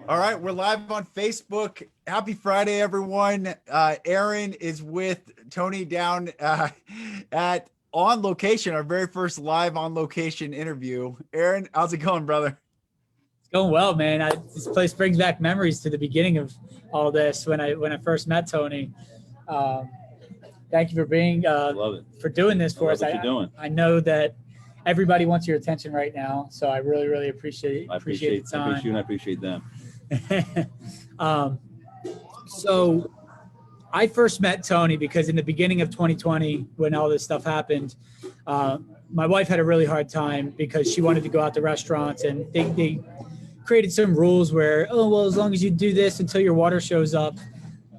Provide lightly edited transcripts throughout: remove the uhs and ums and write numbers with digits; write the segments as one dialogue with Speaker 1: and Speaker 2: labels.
Speaker 1: All right, we're live on Facebook. Happy Friday, everyone. Aaron is with Tony down at On Location, our very first live on location interview. Aaron, how's it going, brother?
Speaker 2: It's going well, man. This place brings back memories to the beginning of all this when I first met Tony. Thank you for being for doing this for us. I know that everybody wants your attention right now, so I really appreciate the time.
Speaker 3: I appreciate you and I appreciate them.
Speaker 2: So I first met Tony because in the beginning of 2020, when all this stuff happened, my wife had a really hard time because she wanted to go out to restaurants, and they created some rules where, oh, well, as long as you do this until your water shows up.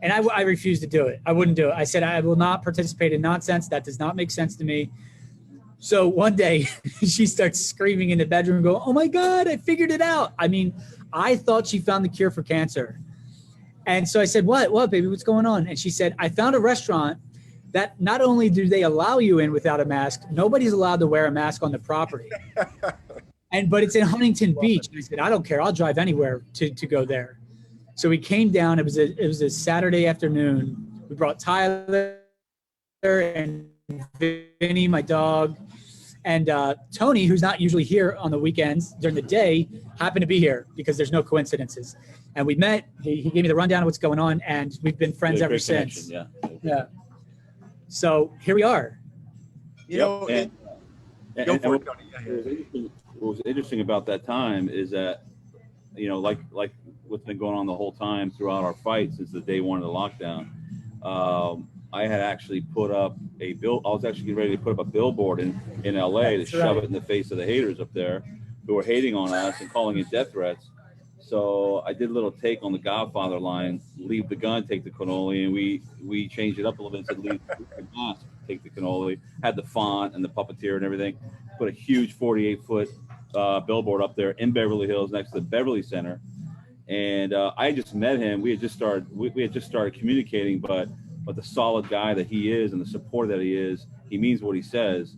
Speaker 2: And I refused to do it. I wouldn't do it. I said, I will not participate in nonsense. That does not make sense to me. So one day she starts screaming in the bedroom, go, oh my God, I figured it out. I mean, I thought she found the cure for cancer. And so I said, what, baby, what's going on? And she said, I found a restaurant that not only do they allow you in without a mask, nobody's allowed to wear a mask on the property. But it's in Huntington Beach. And I said, I don't care. I'll drive anywhere to go there. So we came down. It was a Saturday afternoon. We brought Tyler and Vinny, my dog, and Tony, who's not usually here on the weekends during the day, happened to be here because there's no coincidences. And we met. He gave me the rundown of what's going on, and we've been friends ever since. Yeah. So here we are.
Speaker 3: What was interesting about that time is that, like what's been going on the whole time throughout our fight since the day one of the lockdown. I had actually put up I was actually getting ready to put up a billboard in LA to shove it in the face of the haters up there who were hating on us and calling it death threats. So I did a little take on the Godfather line, leave the gun, take the cannoli, and we changed it up a little bit and said, leave the mask, take the cannoli, had the font and the puppeteer and everything, put a huge 48-foot billboard up there in Beverly Hills next to the Beverly Center. And I just met him. We had just started communicating, but the solid guy that he is and the supporter that he is, he means what he says.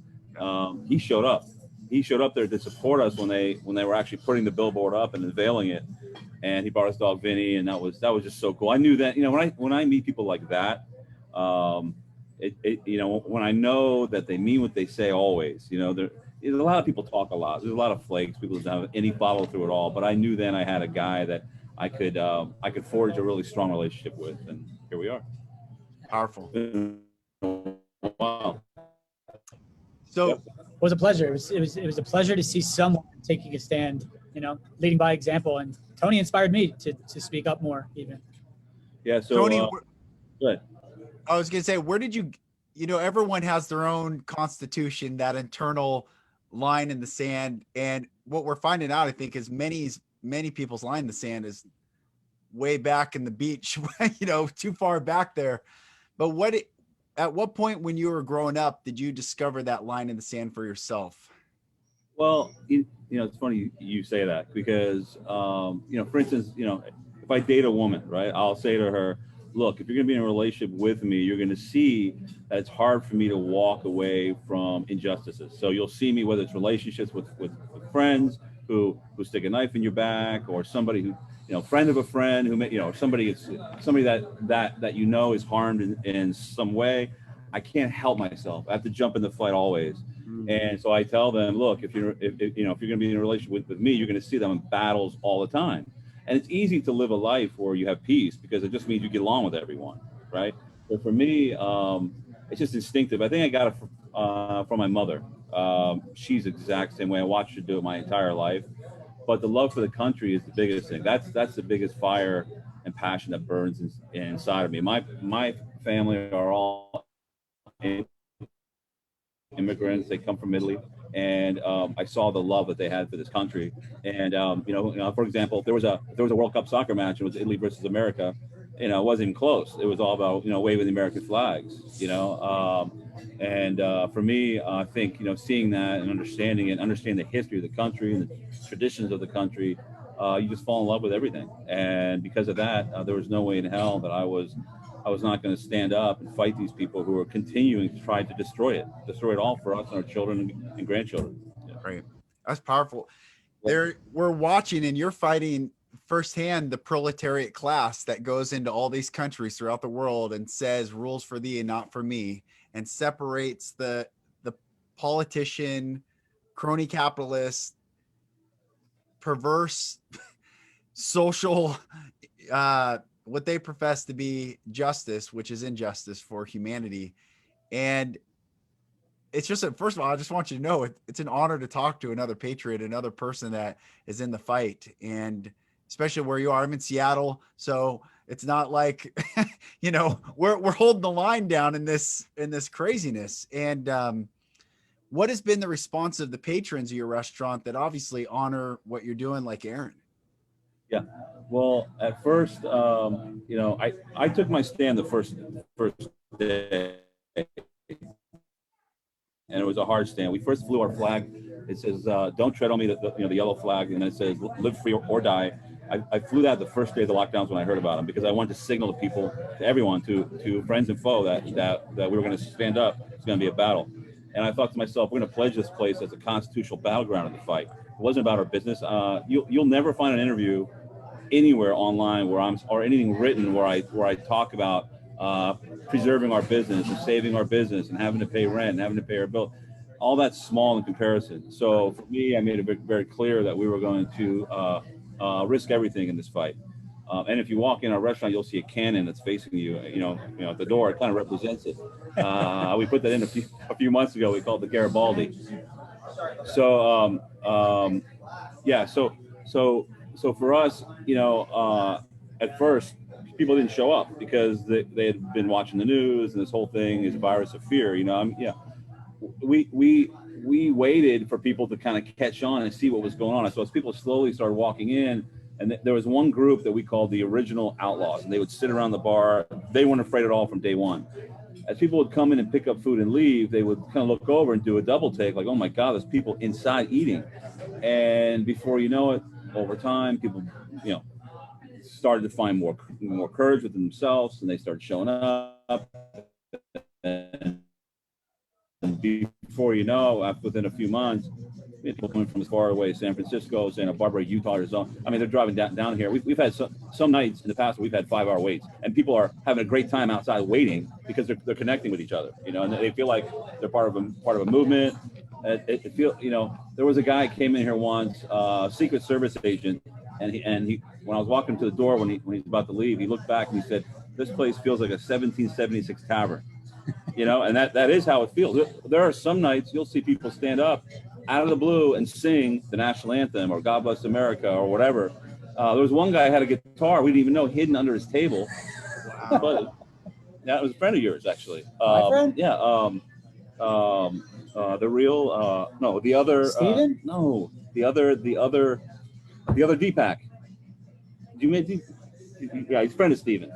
Speaker 3: He showed up. He showed up there to support us when they were actually putting the billboard up and unveiling it. And he brought his dog Vinny, and that was just so cool. I knew that, when I meet people like that, when I know that they mean what they say always, there's a lot of people talk a lot. There's a lot of flakes. People don't have any follow through at all. But I knew then I had a guy that I could forge a really strong relationship with, and here we are.
Speaker 1: Powerful.
Speaker 3: Wow.
Speaker 1: So
Speaker 2: it was a pleasure. It was a pleasure to see someone taking a stand, leading by example. And Tony inspired me to speak up more even.
Speaker 3: Yeah. So
Speaker 1: Tony,
Speaker 3: good.
Speaker 1: I was going to say, where did you, everyone has their own constitution, that internal line in the sand. And what we're finding out, I think, is many people's line in the sand is way back in the beach, too far back there. But at what point when you were growing up did you discover that line in the sand for yourself?
Speaker 3: Well, it's funny you say that because, for instance, if I date a woman, right, I'll say to her, look, if you're going to be in a relationship with me, you're going to see that it's hard for me to walk away from injustices. So you'll see me, whether it's relationships with friends who stick a knife in your back, or somebody who, friend of a friend who, somebody that is harmed in some way. I can't help myself. I have to jump in the fight always. And so I tell them, look, if you're going to be in a relationship with me, you're going to see them in battles all the time. And it's easy to live a life where you have peace because it just means you get along with everyone, right? But for me, it's just instinctive. I think I got it from my mother. She's the exact same way. I watched her do it my entire life. But the love for the country is the biggest thing. That's the biggest fire and passion that burns inside of me. My family are all immigrants. They come from Italy. And I saw the love that they had for this country. And for example, there was a World Cup soccer match. It was Italy versus America. It wasn't even close. It was all about waving the American flags. For me, I think seeing that and understanding the history of the country and the traditions of the country, you just fall in love with everything. And because of that, there was no way in hell that I was not going to stand up and fight these people who are continuing to try to destroy it all for us and our children and grandchildren.
Speaker 1: Yeah. Right. That's powerful. we're watching, and you're fighting firsthand the proletariat class that goes into all these countries throughout the world and says rules for thee and not for me, and separates the politician, crony capitalist, perverse social, what they profess to be justice, which is injustice for humanity. And it's just first of all, I just want you to know it's an honor to talk to another patriot, another person that is in the fight, and especially where you are. I'm in Seattle, so it's not like we're holding the line down in this craziness. And what has been the response of the patrons of your restaurant that obviously honor what you're doing, like Aaron?
Speaker 3: Yeah, well, at first, I took my stand the first day, and it was a hard stand. We first flew our flag. It says, "Don't tread on me," the yellow flag, and it says, "Live free or die." I flew that the first day of the lockdowns when I heard about them, because I wanted to signal to people, to everyone, to friends and foe, that we were going to stand up. It's going to be a battle. And I thought to myself, we're going to pledge this place as a constitutional battleground in the fight. It wasn't about our business. You'll never find an interview anywhere online or anything written where I talk about preserving our business and saving our business and having to pay rent and having to pay our bill. All that's small in comparison. So for me, I made it very clear that we were going to risk everything in this fight. And if you walk in our restaurant, you'll see a cannon that's facing you. At the door. It kind of represents it. We put that in a few months ago. We called it the Garibaldi. So yeah. So for us, at first people didn't show up because they had been watching the news, and this whole thing is a virus of fear. We waited for people to kind of catch on and see what was going on. So as people slowly started walking in, and there was one group that we called the original outlaws, and they would sit around the bar. They weren't afraid at all from day one. As people would come in and pick up food and leave, they would kind of look over and do a double take, like, oh my God, there's people inside eating. And before you know it, over time, people, started to find more courage within themselves, and they started showing up. And before you know, within a few months, people coming from as far away as San Francisco, Santa Barbara, Utah, Arizona. I mean, they're driving down here. We've had some nights in the past where we've had 5-hour waits, and people are having a great time outside waiting because they're connecting with each other, and they feel like they're part of a movement. There was a guy came in here once, Secret Service agent, and he when I was walking to the door when he's about to leave, he looked back and he said, "This place feels like a 1776 tavern." And that is how it feels. There are some nights you'll see people stand up out of the blue and sing the national anthem or God Bless America or whatever. There was one guy who had a guitar we didn't even know hidden under his table. Wow. But that was a friend of yours, actually.
Speaker 2: My friend?
Speaker 3: Yeah. The other
Speaker 2: Steven?
Speaker 3: No, the other Deepak. Do you make Yeah, he's a friend of Steven.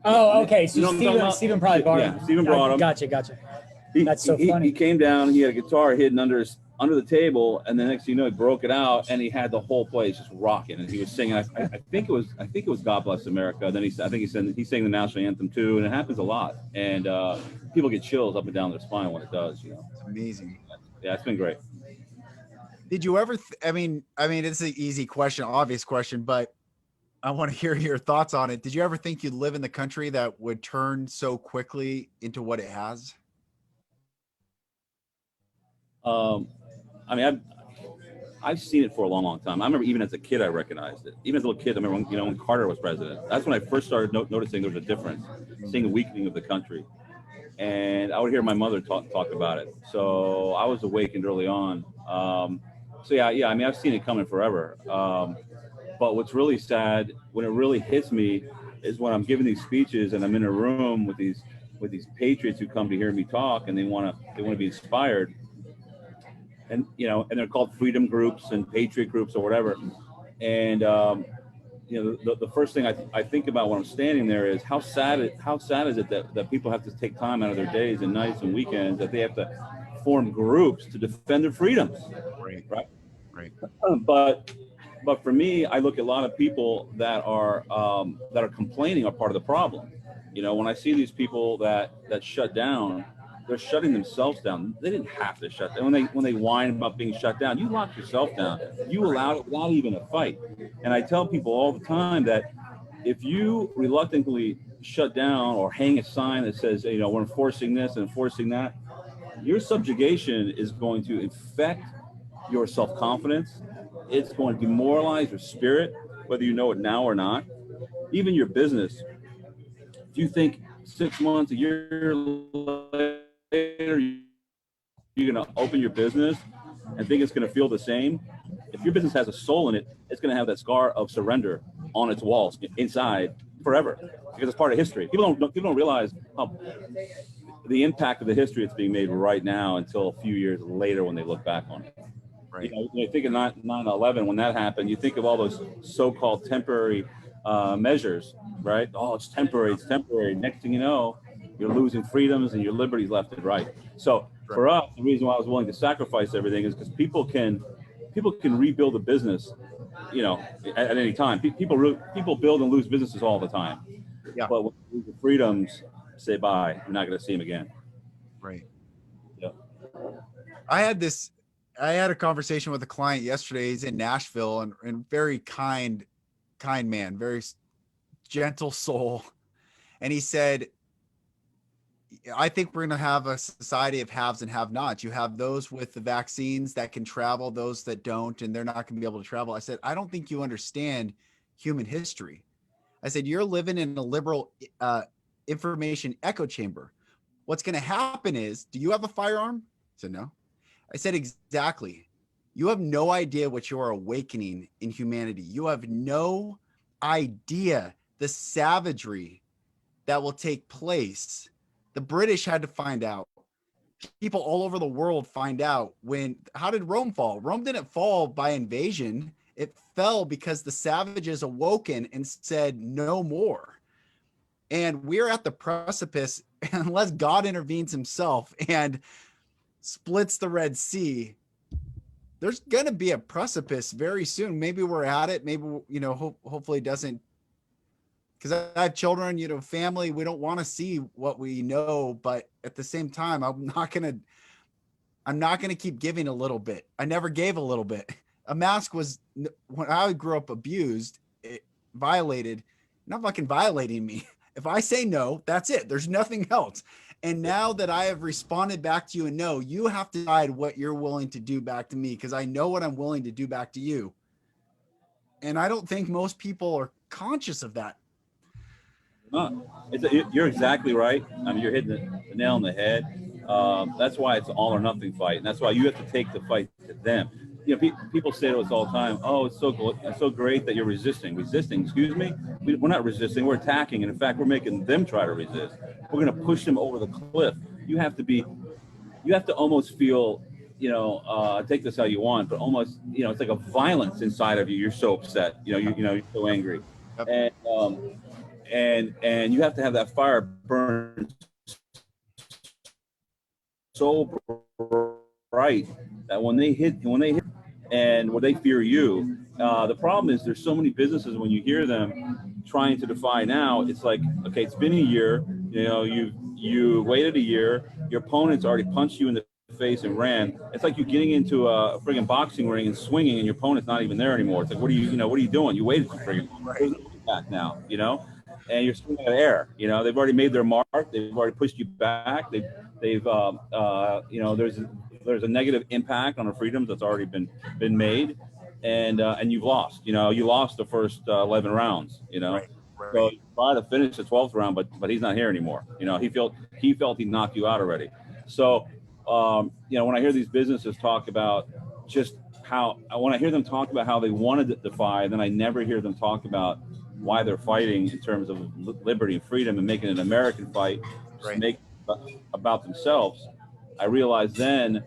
Speaker 2: Oh, okay. So Steven probably brought him.
Speaker 3: Yeah, Steven brought him.
Speaker 2: Gotcha. That's so funny.
Speaker 3: He came down. He had a guitar hidden under the table, and the next thing you know, he broke it out, and he had the whole place just rocking, and he was singing. I think it was God Bless America. Then he sang the national anthem too, and it happens a lot, and people get chills up and down their spine when it does.
Speaker 1: It's amazing.
Speaker 3: Yeah, it's been great.
Speaker 1: Did you ever? I mean, it's an easy question, obvious question, but I want to hear your thoughts on it. Did you ever think you'd live in the country that would turn so quickly into what it has?
Speaker 3: I've seen it for a long, long time. I remember even as a kid, I recognized it. Even as a little kid, I remember when Carter was president. That's when I first started noticing there was a difference, seeing the weakening of the country. And I would hear my mother talk about it. So I was awakened early on. Yeah. I mean, I've seen it coming forever. But what's really sad, when it really hits me, is when I'm giving these speeches and I'm in a room with these patriots who come to hear me talk, and they want to be inspired. And they're called freedom groups and patriot groups or whatever. And the first thing I think about when I'm standing there is how sad is it that people have to take time out of their days and nights and weekends, that they have to form groups to defend their freedoms. Right. But for me, I look at a lot of people that are complaining are part of the problem. When I see these people that shut down, they're shutting themselves down. They didn't have to shut down. When they whine about being shut down, you locked yourself down. You allowed it without even a fight. And I tell people all the time that if you reluctantly shut down or hang a sign that says, you know, we're enforcing this and enforcing that, your subjugation is going to infect your self-confidence. It's going to demoralize your spirit, whether you know it now or not. Even your business. If you think 6 months, a year later, you're going to open your business and think it's going to feel the same, if your business has a soul in it, it's going to have that scar of surrender on its walls inside forever, because it's part of history. People don't realize how the impact of the history that's being made right now until a few years later when they look back on it.
Speaker 1: Right.
Speaker 3: You know, you think of 9/11 when that happened. You think of all those so-called temporary measures, right? Oh, it's temporary. It's temporary. Next thing you know, you're losing freedoms and your liberties left and right. So for us, the reason why I was willing to sacrifice everything is because people can rebuild a business, you know, at any time. People build and lose businesses all the time.
Speaker 1: Yeah.
Speaker 3: But when you lose your freedoms, say bye. You're not going to see them again.
Speaker 1: Right.
Speaker 3: Yeah.
Speaker 1: I had a conversation with a client yesterday. He's in Nashville and very kind man, very gentle soul. And he said, I think we're going to have a society of haves and have-nots. You have those with the vaccines that can travel, those that don't, and they're not going to be able to travel. I said, I don't think you understand human history. I said, you're living in a liberal information echo chamber. What's going to happen is, do you have a firearm? I said, no. I said, exactly. You have no idea what you are awakening in humanity. You have no idea the savagery that will take place. The British had to find out. People all over the world find out how did Rome fall? Rome didn't fall by invasion. It fell because the savages awoken and said, no more. And we're at the precipice, unless God intervenes himself and splits the Red Sea, there's going to be a precipice very soon. Maybe we're at it. Maybe, you know, hopefully it doesn't, because I have children, you know, family. We don't want to see what we know, but at the same time, I'm not going to keep giving a little bit. I never gave a little bit. A mask was, when I grew up abused, violated, not fucking violating me. If I say no, that's it. There's nothing else. And now that I have responded back to you and no, you have to decide what you're willing to do back to me, because I know what I'm willing to do back to you. And I don't think most people are conscious of that.
Speaker 3: You're exactly right. I mean, you're hitting the nail on the head. That's why it's an all or nothing fight. And that's why you have to take the fight to them. You know, people say to us all the time, oh, it's so great that you're resisting. Resisting, excuse me? We're not resisting, we're attacking. And in fact, we're making them try to resist. We're going to push them over the cliff. You have to almost feel, you know, take this how you want, but almost, you know, it's like a violence inside of you. You're so upset, you know, you're so angry. Yep. And you have to have that fire burn so bright that when they hit and when they fear you, the problem is there's so many businesses, when you hear them trying to defy now, it's like, okay, it's been a year, you know, you waited a year, your opponent's already punched you in the face and ran. It's like you getting into a friggin' boxing ring and swinging and your opponent's not even there anymore. It's like, what are you doing? You waited for friggin' back now, you know, and you're swinging out of air, you know, they've already made their mark. They've already pushed you back. They've you know, there's a negative impact on our freedoms that's already been made, and you've lost. You know, you lost the first 11 rounds. You know, right. So you try to finish the 12th round, but he's not here anymore. You know, he felt he knocked you out already. So you know, when I hear these businesses talk about just when I hear them talk about how they wanted to defy, then I never hear them talk about why they're fighting in terms of liberty and freedom and making an American fight, right. Make about themselves. I realized then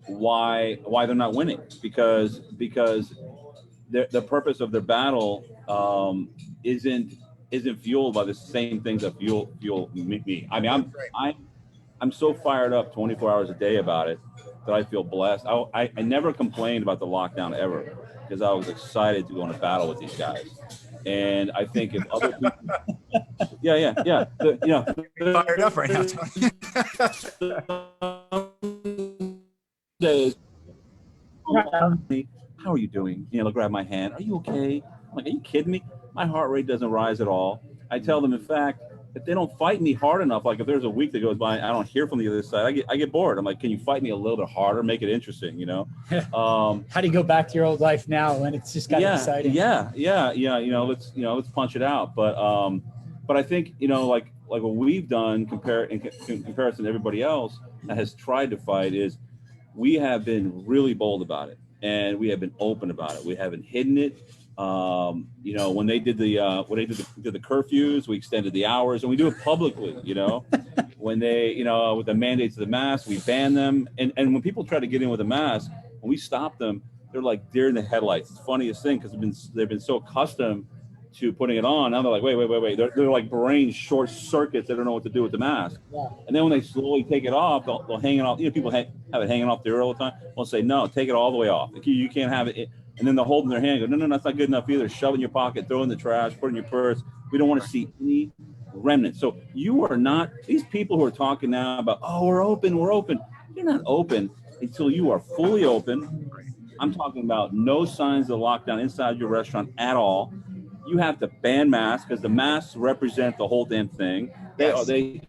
Speaker 3: why they're not winning, because the purpose of their battle isn't fueled by the same things that fuel me. I mean, I'm so fired up 24 hours a day about it that I feel blessed. I never complained about the lockdown ever, because I was excited to go into battle with these guys. And I think if other people, yeah. You know,
Speaker 1: fired up right now, Tony.
Speaker 3: Days, how are you doing? You know, they'll grab my hand. Are you okay? I'm like, are you kidding me? My heart rate doesn't rise at all. I tell them, in fact, if they don't fight me hard enough, like if there's a week that goes by, I don't hear from the other side, I get bored. I'm like, can you fight me a little bit harder, make it interesting, you know?
Speaker 2: How do you go back to your old life now when it's just kind of exciting?
Speaker 3: Yeah. You know, let's punch it out. But I think, you know, like what we've done in comparison to everybody else that has tried to fight is we have been really bold about it, and we have been open about it. We haven't hidden it. You know, when they did the curfews, we extended the hours, and we do it publicly. You know, when they, you know, with the mandates of the mask, we ban them. And when people try to get in with a mask, when we stop them, they're like deer in the headlights. It's the funniest thing because they've been so accustomed to putting it on. Now they're like, wait. They're like brain short circuits. They don't know what to do with the mask.
Speaker 2: Yeah.
Speaker 3: And then when they slowly take it off, they'll hang it off. You know, people have it hanging off their ear all the time. We'll say, no, take it all the way off. You can't have it. And then they'll hold in their hand, go, no, that's not good enough either. Shove it in your pocket, throw it in the trash, put it in your purse. We don't want to see any remnants. So you are not, these people who are talking now about, oh, we're open. You're not open until you are fully open. I'm talking about no signs of lockdown inside your restaurant at all. You have to ban masks because the masks represent the whole damn thing. They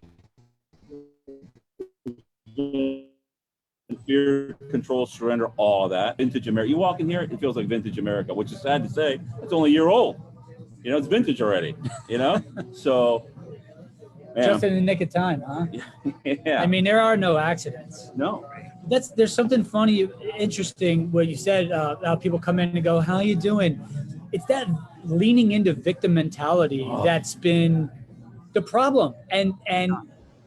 Speaker 3: fear, control, surrender, all of that. Vintage America. You walk in here, it feels like vintage America, which is sad to say. It's only a year old. You know, it's vintage already. You know, so man.
Speaker 2: Just in the nick of time, huh?
Speaker 3: Yeah.
Speaker 2: I mean, there are no accidents.
Speaker 3: No.
Speaker 2: There's something funny, interesting what you said. How people come in and go, "How you doing?" It's that leaning into victim mentality that's been the problem, and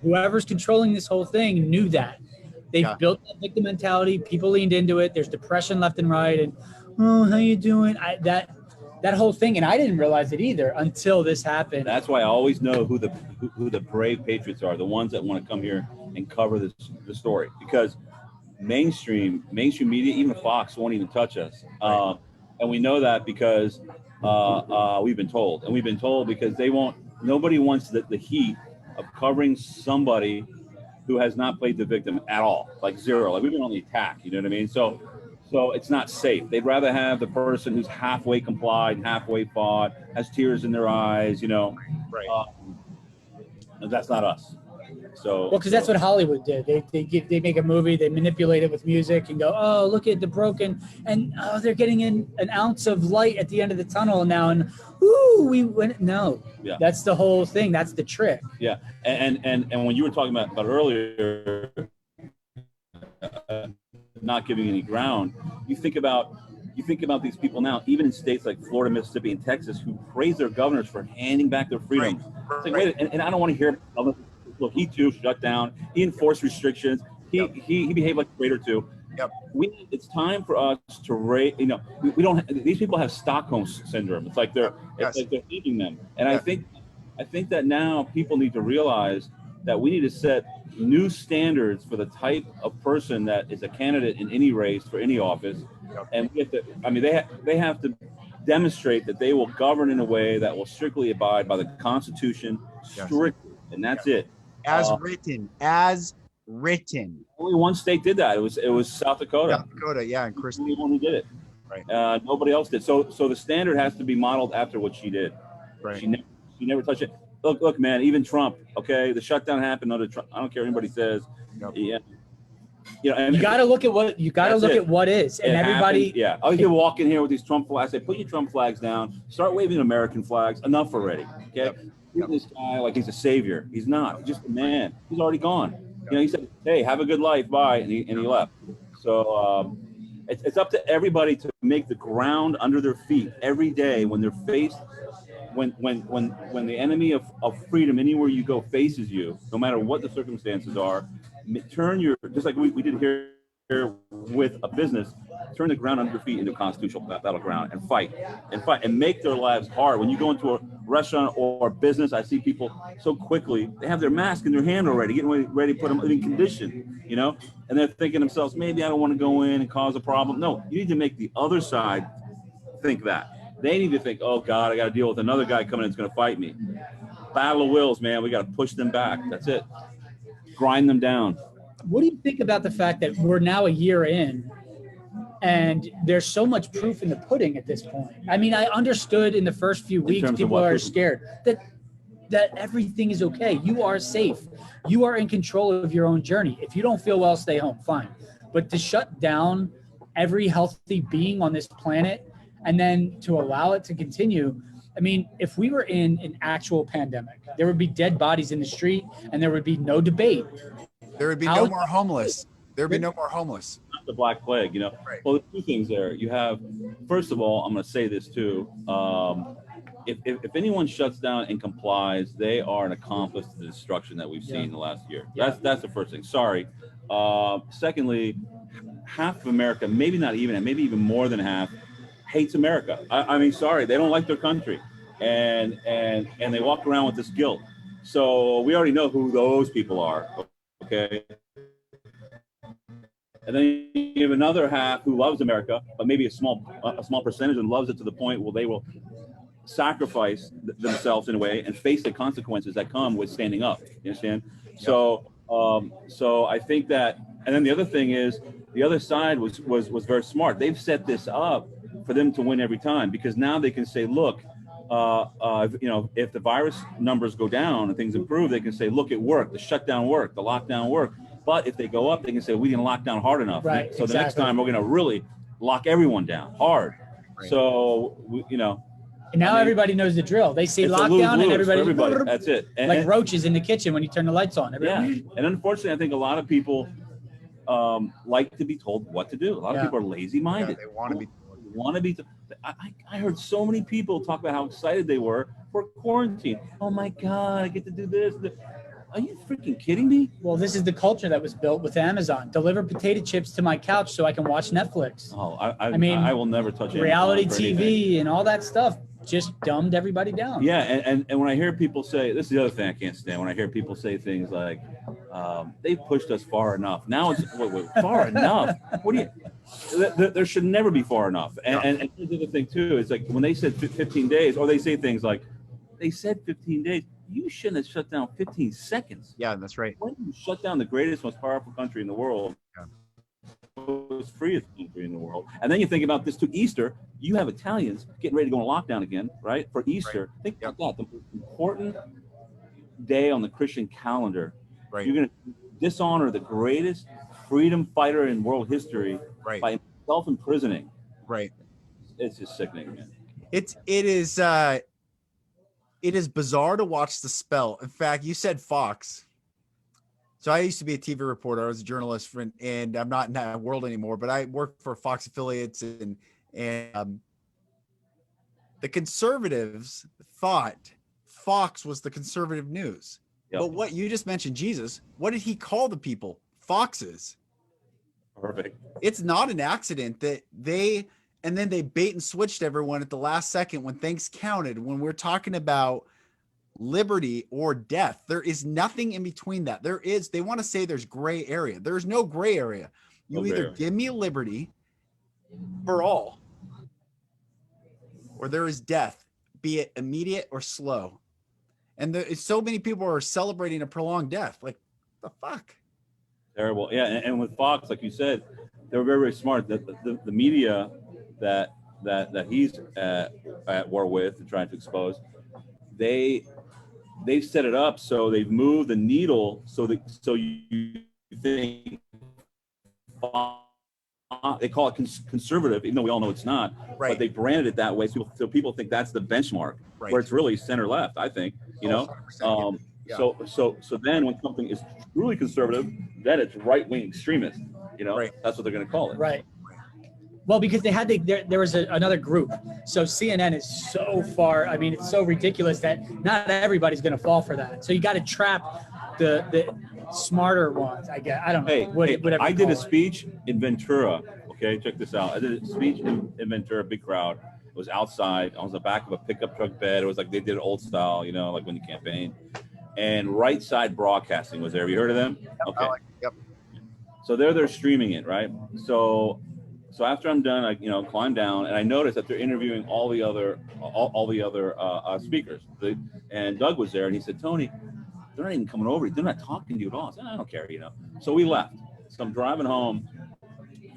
Speaker 2: whoever's controlling this whole thing knew that. They've built that victim mentality. People leaned into it. There's depression left and right, and how you doing? That whole thing, and I didn't realize it either until this happened.
Speaker 3: That's why I always know who the brave patriots are, the ones that want to come here and cover the story, because mainstream media, even Fox, won't even touch us. And we know that because we've been told because nobody wants the heat of covering somebody who has not played the victim at all, like zero. Like we've been on the attack, you know what I mean? So it's not safe. They'd rather have the person who's halfway complied, halfway fought, has tears in their eyes, you know.
Speaker 1: Right.
Speaker 3: That's not us. So
Speaker 2: because that's what Hollywood did. They make a movie, they manipulate it with music, and go, oh, look at the broken, and they're getting in an ounce of light at the end of the tunnel now, and we went. No, that's the whole thing. That's the trick.
Speaker 3: Yeah, and when you were talking about earlier, not giving any ground, you think about these people now, even in states like Florida, Mississippi, and Texas, who praise their governors for handing back their freedoms. Right. It's like, wait, and I don't want to hear. Look, he too shut down. He enforced restrictions. He behaved like a traitor too.
Speaker 1: Yep.
Speaker 3: It's time for us to raise. You know, we don't. These people have Stockholm syndrome. It's like they're eating them. And I think that now people need to realize that we need to set new standards for the type of person that is a candidate in any race for any office. Yep. And we have to. I mean, they have to demonstrate that they will govern in a way that will strictly abide by the Constitution, strictly, and that's it.
Speaker 1: As written.
Speaker 3: Only one state did that. It was South Dakota.
Speaker 1: South Dakota, yeah, and Chris.
Speaker 3: The only one who did it.
Speaker 1: Right.
Speaker 3: Nobody else did. So the standard has to be modeled after what she did.
Speaker 1: Right.
Speaker 3: She never touched it. Look, man. Even Trump. Okay, the shutdown happened under Trump. I don't care what anybody says.
Speaker 1: Yep.
Speaker 3: Yeah. You know, and
Speaker 2: you got to look at what what is, and everybody.
Speaker 3: Yeah. Oh, you walk in here with these Trump flags. Say, put your Trump flags down. Start waving American flags. Enough already. Okay. Yep. This guy like he's a savior. He's not. He's just a man. He's already gone. You know, he said, "Hey, have a good life, bye," and he left. So it's up to everybody to make the ground under their feet every day when they're faced, when the enemy of freedom anywhere you go faces you, no matter what the circumstances are. Turn your, just like we did here with a business, turn the ground under your feet into a constitutional battleground and fight and make their lives hard. When you go into a restaurant or a business, I see people so quickly, they have their mask in their hand already, getting ready to put them in condition, you know, and they're thinking to themselves, maybe I don't want to go in and cause a problem. No, you need to make the other side think that. They need to think, oh God, I got to deal with another guy coming in that's going to fight me. Battle of wills, man. We got to push them back. That's it. grind them down.
Speaker 2: What do you think about the fact that we're now a year in and there's so much proof in the pudding at this point? I mean, I understood in the first few weeks people are scared that everything is okay. You are safe. You are in control of your own journey. If you don't feel well, stay home, fine. But to shut down every healthy being on this planet and then to allow it to continue, I mean, if we were in an actual pandemic, there would be dead bodies in the street and there would be no debate.
Speaker 1: There would be no more homeless. There would be no more homeless.
Speaker 3: Not the Black Plague, you know. Right. Well, there's two things there. You have, first of all, I'm going to say this too. If anyone shuts down and complies, they are an accomplice to the destruction that we've seen in the last year. That's the first thing. Sorry. Secondly, half of America, maybe not even, and maybe even more than half, hates America. I mean, sorry, they don't like their country, and they walk around with this guilt. So we already know who those people are. Okay. And then you have another half who loves America, but maybe a small percentage and loves it to the point where they will sacrifice themselves in a way and face the consequences that come with standing up. You understand? Yep. So I think that, and then the other thing is the other side was very smart. They've set this up for them to win every time, because now they can say, look, if the virus numbers go down and things improve, they can say, look, it worked. The shutdown worked. The lockdown worked. But if they go up, they can say, we didn't lock down hard enough.
Speaker 2: Right,
Speaker 3: so the next time we're going to really lock everyone down hard. Right. So,
Speaker 2: And now everybody knows the drill. They say lockdown and everybody.
Speaker 3: That's it.
Speaker 2: Like roaches in the kitchen when you turn the lights on.
Speaker 3: Everybody. Yeah. And unfortunately, I think a lot of people like to be told what to do. A lot of people are lazy-minded.
Speaker 1: Yeah, they want to be.
Speaker 3: I heard so many people talk about how excited they were for quarantine. Oh my God, I get to do this. Are you freaking kidding me?
Speaker 2: Well, this is the culture that was built with Amazon. Deliver potato chips to my couch so I can watch Netflix.
Speaker 3: Oh, I mean, I will never touch
Speaker 2: reality TV and all that stuff. Just dumbed everybody down.
Speaker 3: Yeah, and when I hear people say, this is the other thing I can't stand, when I hear people say things like, they've pushed us far enough. Now it's wait, far enough. What do you? There should never be far enough. And the other thing too is like when they said 15 days, or they say things like, they said 15 days. You shouldn't have shut down 15 seconds.
Speaker 1: Yeah, that's right.
Speaker 3: When you shut down the greatest, most powerful country in the world, the freest country in the world, and then you think about this to Easter, you have Italians getting ready to go on lockdown again, right? For Easter. Right. Think about that. The most important day on the Christian calendar.
Speaker 1: Right. You're
Speaker 3: going to dishonor the greatest freedom fighter in world history by self-imprisoning.
Speaker 1: Right.
Speaker 3: It's just sickening, man.
Speaker 1: It is bizarre to watch the spell. In fact, you said Fox. So I used to be a TV reporter. I was a journalist, and I'm not in that world anymore, but I worked for Fox affiliates, and the conservatives thought Fox was the conservative news. Yep. But what you just mentioned, Jesus, what did he call the people? Foxes.
Speaker 3: Perfect.
Speaker 1: It's not an accident that and then they bait and switched everyone at the last second when things counted. When we're talking about liberty or death, there is nothing in between that. They want to say there's gray area. There's no gray area. You either give me liberty for all, or there is death, be it immediate or slow. And so many people are celebrating a prolonged death. Like, the fuck?
Speaker 3: Terrible. Yeah, and with Fox, like you said, they were very, very smart. The media that he's at war with and trying to expose, they've set it up so they've moved the needle so you think they call it conservative, even though we all know it's not. Right. But they branded it that way so people think that's the benchmark, where it's really center left. I think, Yeah. So then when something is truly conservative, then it's right-wing extremist. That's what they're going to call it.
Speaker 2: Right. Well, because they had there was another group. So CNN is so far. I mean, it's so ridiculous that not everybody's going to fall for that. So you got to trap the smarter ones. I guess I don't know. Whatever
Speaker 3: I did a speech in Ventura. Okay, check this out. I did a speech in Ventura, big crowd. It was outside. I was on the back of a pickup truck bed. It was like they did old style, like when you campaign. And Right Side Broadcasting was there. Have you heard of them? Okay.
Speaker 1: Yep.
Speaker 3: So they're streaming it, right? So after I'm done, I climb down and I noticed that they're interviewing all the other speakers. And Doug was there and he said, Tony, they're not even coming over. They're not talking to you at all. I said, I don't care, you know. So we left. So I'm driving home,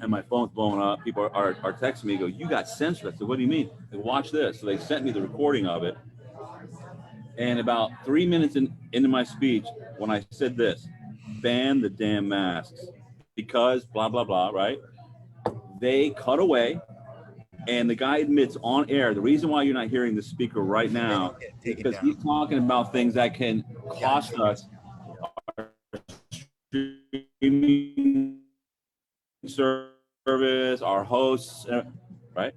Speaker 3: and my phone's blowing up. People are texting me, go, you got censored. I said, what do you mean? They watch this. So they sent me the recording of it. And about 3 minutes into my speech, when I said this, ban the damn masks because blah, blah, blah, right? They cut away, and the guy admits on air, the reason why you're not hearing the speaker right now is because he's talking about things that can cost us our streaming service, our hosts, right?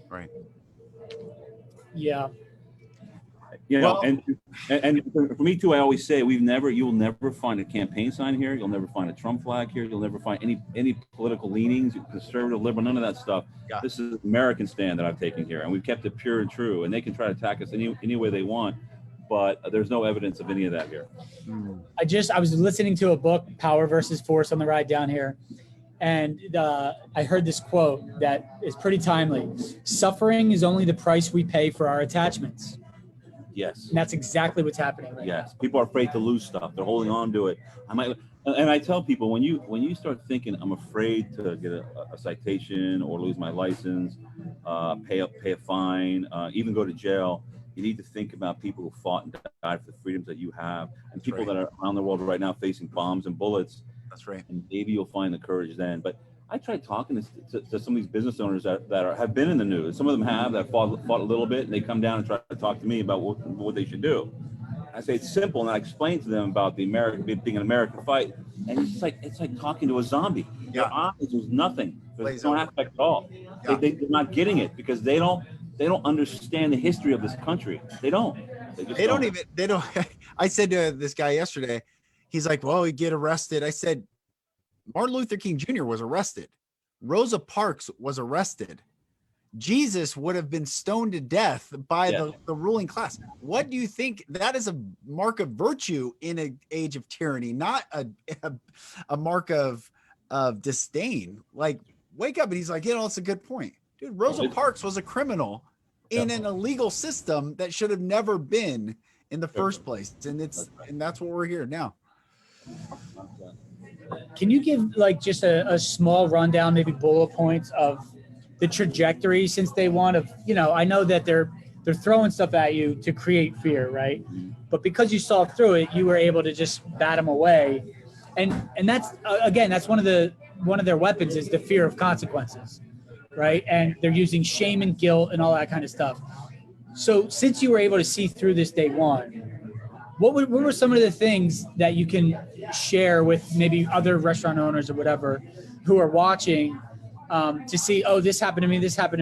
Speaker 1: Right.
Speaker 2: Yeah.
Speaker 3: You know, and for me too, I always say you'll never find a campaign sign here. You'll never find a Trump flag here. You'll never find any political leanings, conservative, liberal, none of that stuff. Yeah. This is an American stand that I've taken here, and we've kept it pure and true. And they can try to attack us any way they want, but there's no evidence of any of that here.
Speaker 2: I was listening to a book, Power versus Force, on the ride down here. And I heard this quote that is pretty timely. Suffering is only the price we pay for our attachments.
Speaker 3: Yes.
Speaker 2: And that's exactly what's happening right now.
Speaker 3: Yes. People are afraid to lose stuff. They're holding on to it. And I tell people, when you start thinking, I'm afraid to get a citation or lose my license, pay a fine, even go to jail, you need to think about people who fought and died for the freedoms that you have, and people that are around the world right now facing bombs and bullets.
Speaker 1: That's right.
Speaker 3: And maybe you'll find the courage then. But I tried talking to some of these business owners that have been in the news. Some of them have that fought a little bit, and they come down and try to talk to me about what they should do. I say it's simple, and I explain to them about being an American fight, and it's like talking to a zombie. Yeah. Their eyes, there's nothing. There's no aspect at all. Yeah. They're not getting it because they don't understand the history of this country. They don't. They don't.
Speaker 1: I said to this guy yesterday, he's like, well, you get arrested. I said, Martin Luther King Jr. was arrested. Rosa Parks was arrested. Jesus would have been stoned to death by the ruling class. What do you think? That is a mark of virtue in an age of tyranny, not a mark of disdain. Like, wake up. And he's like, it's a good point. Dude, Rosa Parks was a criminal in an illegal system that should have never been in the first place. And that's what we're here now.
Speaker 2: Can you give just a small rundown, maybe bullet points of the trajectory since day one of, I know that they're throwing stuff at you to create fear, right? But because you saw through it, you were able to just bat them away. And that's, again, that's one of their weapons is the fear of consequences, right? And they're using shame and guilt and all that kind of stuff. So since you were able to see through this day one, what were some of the things that you can share with maybe other restaurant owners or whatever who are watching to see, this happened to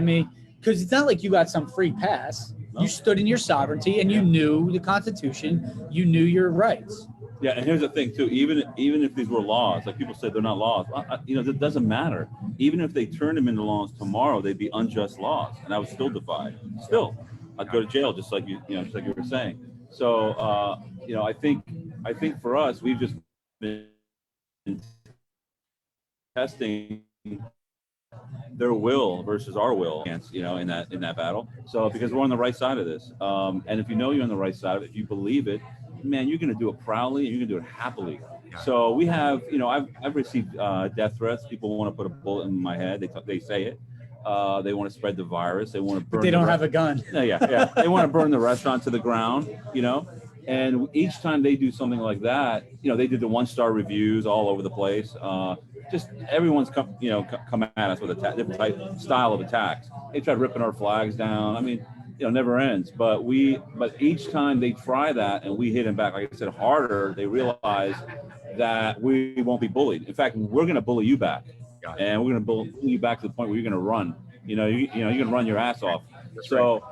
Speaker 2: me? Because it's not like you got some free pass. No. You stood in your sovereignty and you knew the Constitution. You knew your rights.
Speaker 3: Yeah, and here's the thing too. Even if these were laws, like people say they're not laws, it doesn't matter. Even if they turned them into laws tomorrow, they'd be unjust laws, and I would still defy. Still, I'd go to jail, just like you were saying. So, I think for us, we've just been testing their will versus our will, in that battle. So, because we're on the right side of this, and if you're on the right side of it, if you believe it, man, you're going to do it proudly and you're going to do it happily. So we have, I've received death threats. People want to put a bullet in my head. They say it. They want to spread the virus. They want to burn.
Speaker 2: But they don't have a gun.
Speaker 3: Yeah. They want to burn the restaurant to the ground, And each time they do something like that, they did the 1-star reviews all over the place. Just everyone's come at us with a different style of attacks. They tried ripping our flags down. I mean, never ends. But each time they try that and we hit them back, like I said, harder, they realize that we won't be bullied. In fact, we're going to bully you back. And we're going to bully you back to the point where you're going to run. You're going to run your ass off. So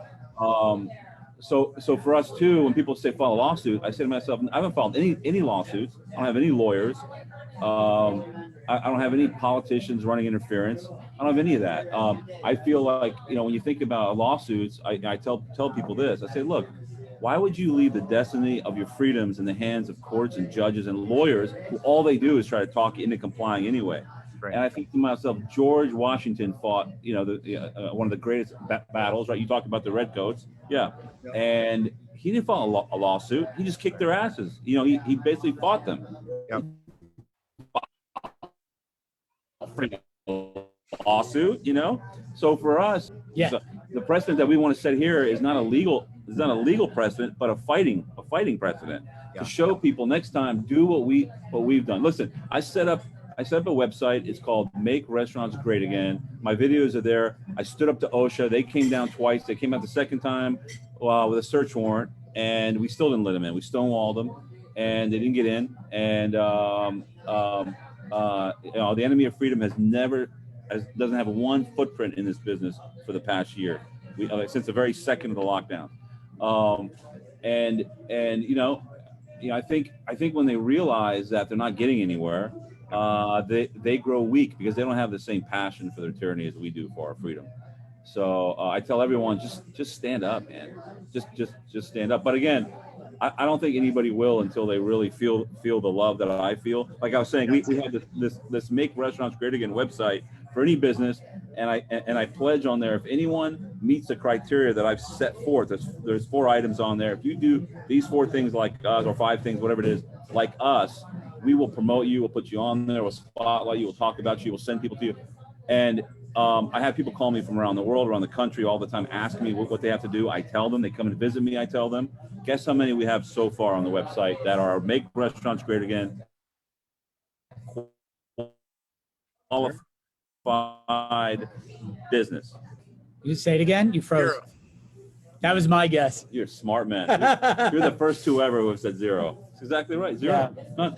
Speaker 3: for us too, when people say file a lawsuit, I say to myself, I haven't filed any lawsuits. I don't have any lawyers. I don't have any politicians running interference. I don't have any of that. I feel like, when you think about lawsuits, I tell people this. I say, look, why would you leave the destiny of your freedoms in the hands of courts and judges and lawyers who all they do is try to talk you into complying anyway? Right. And I think to myself, George Washington fought, one of the greatest battles, right? You talked about the redcoats. Yeah. And he didn't file a lawsuit. He just kicked their asses. You know, he basically fought them.
Speaker 1: Yep.
Speaker 3: Lawsuit, you know. So for us,
Speaker 2: Yeah.
Speaker 3: so the precedent that we want to set here is not a legal precedent, but a fighting precedent to show people next time, do what we've done. Listen, I set up a website. It's called Make Restaurants Great Again. My videos are there. I stood up to OSHA. They came down twice. They came out the second time with a search warrant, and we still didn't let them in. We stonewalled them, and they didn't get in. And you know, the enemy of freedom doesn't have one footprint in this business for the past year. Since the very second of the lockdown, and you know, I think when they realize that they're not getting anywhere, they grow weak because they don't have the same passion for their tyranny as we do for our freedom. So I tell everyone, just stand up, man. Just stand up. But again, I don't think anybody will until they really feel the love that I feel. Like I was saying, we have this Make Restaurants Great Again website for any business, and I pledge on there, if anyone meets the criteria that I've set forth, there's 4 items on there. If you do these 4 things like us, or 5 things, whatever it is, like us, we will promote you, we'll put you on there, we'll spotlight you, we'll talk about you, we'll send people to you. And I have people call me from around the world, around the country all the time, asking me what they have to do. I tell them. They come and visit me, I tell them. Guess how many we have so far on the website that are Make Restaurants Great Again qualified business.
Speaker 2: You say it again? You froze.
Speaker 1: 0.
Speaker 2: That was my guess.
Speaker 3: You're a smart man. You're the first 2 ever who have said 0. That's exactly right. 0.
Speaker 2: Yeah.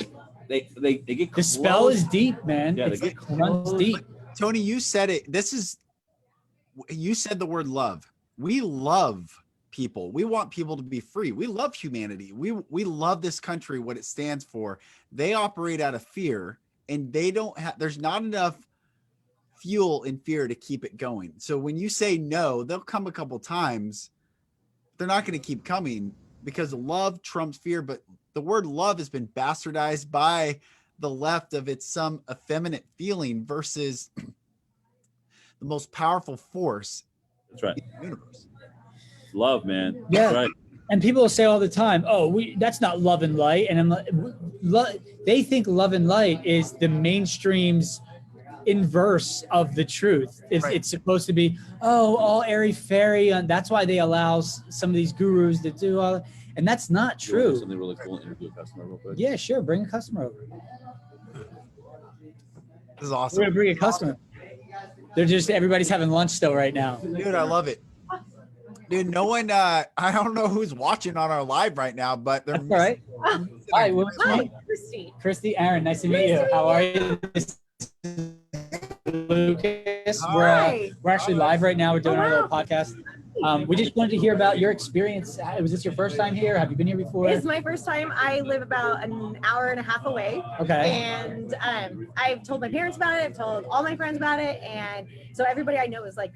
Speaker 3: They get
Speaker 2: The spell is deep, man.
Speaker 3: Yeah,
Speaker 2: It's
Speaker 3: they get
Speaker 2: runs deep.
Speaker 1: Tony, you said it. You said the word love. We love people. We want people to be free. We love humanity. We love this country, what it stands for. They operate out of fear, and there's not enough fuel in fear to keep it going. So when you say no, they'll come a couple times. They're not going to keep coming because love trumps fear. But the word love has been bastardized by the left of it's some effeminate feeling versus the most powerful force
Speaker 3: That's right.
Speaker 1: in the universe.
Speaker 3: Love, man.
Speaker 2: Yeah.
Speaker 3: That's right.
Speaker 2: And people will say all the time, "Oh, that's not love and light." And I'm like, they think love and light is the mainstream's inverse of the truth. It's supposed to be, all airy fairy, and that's why they allow some of these gurus to do all. And that's not true.
Speaker 3: Something really cool. Interview a customer real quick.
Speaker 2: Yeah, sure. Bring a customer over.
Speaker 1: This is awesome.
Speaker 2: We're gonna bring a customer. Everybody's having lunch still right now.
Speaker 1: Dude, I love it. Dude, no one, I don't know who's watching on our live right now, but they're
Speaker 2: That's all right. Hi, what's your name?
Speaker 4: Christy.
Speaker 2: Christy, Aaron, nice to meet you. How are you? This is Lucas.
Speaker 4: Hi.
Speaker 2: We're actually live right now. We're doing our little podcast. We just wanted to hear about your experience. Was this your first time here? Have you been here before?
Speaker 4: It's my first time. I live about an hour and a half away.
Speaker 2: Okay.
Speaker 4: And I've told my parents about it. I've told all my friends about it. And so everybody I know is like,